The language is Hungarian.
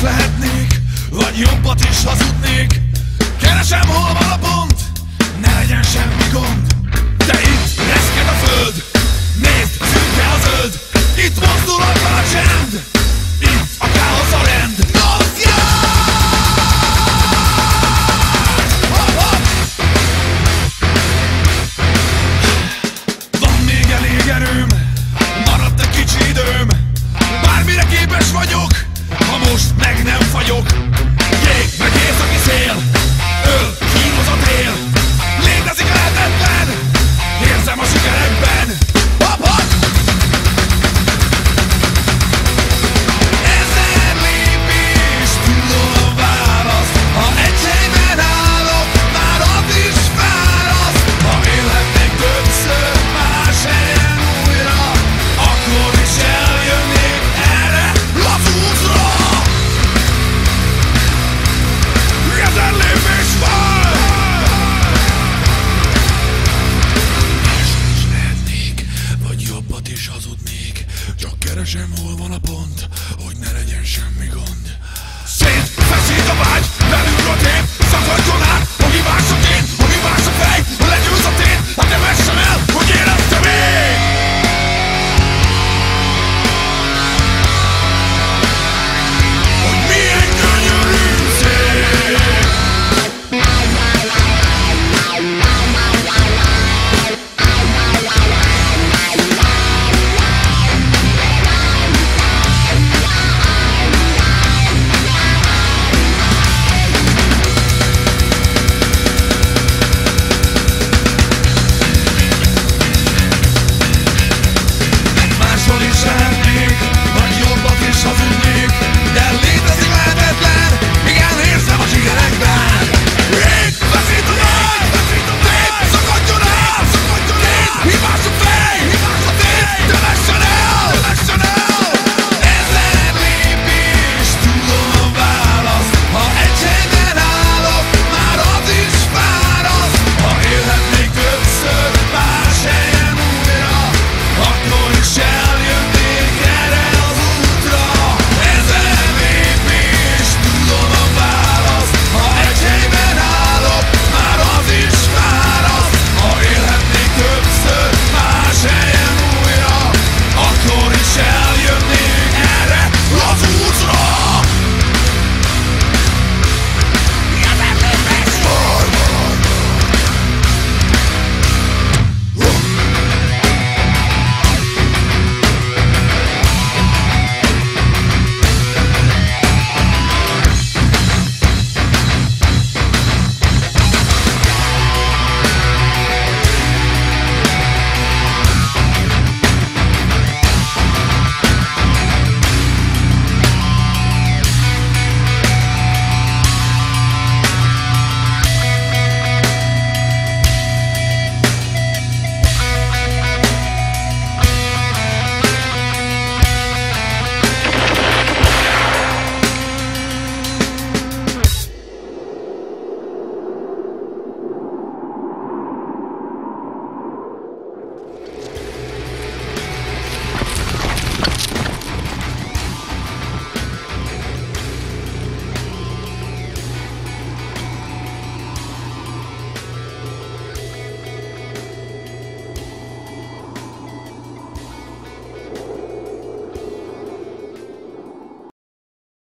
Lehetnék, vagy jobbat is hazudnék. Keresem, hol van a pont, ne legyen semmi gond. De itt reszked a föld, nézd, szürke a zöld. Itt mozdulatlan a csend, itt a káosz a rend. Van még elég erőm, maradt egy kicsi időm. Bármire képes vagyok, ha most meg nem fagyok. Jég meg északi szél, öl, kínoz a tél. Létezik a lehetetlen, érzem a sikerekben. Hopp-hopp! Ezer lépés, tudom a választ. Ha egy helyben állok, már az is fáraszt. Ha élhetnék többször más helyen újra, akkor is eljönnék erre az útra. Ezer lépés van! Máshol is lehetnék, vagy jobbat is hazudnék. Csak keresem, hol van a pont, hogy ne legyen semmi gond. Szétfeszít a vágy, velünk rotét, szakadjon át, a hibás a tét, a hibás a fej, a legyőz a tét, hát ne vessen el, hogy érezd.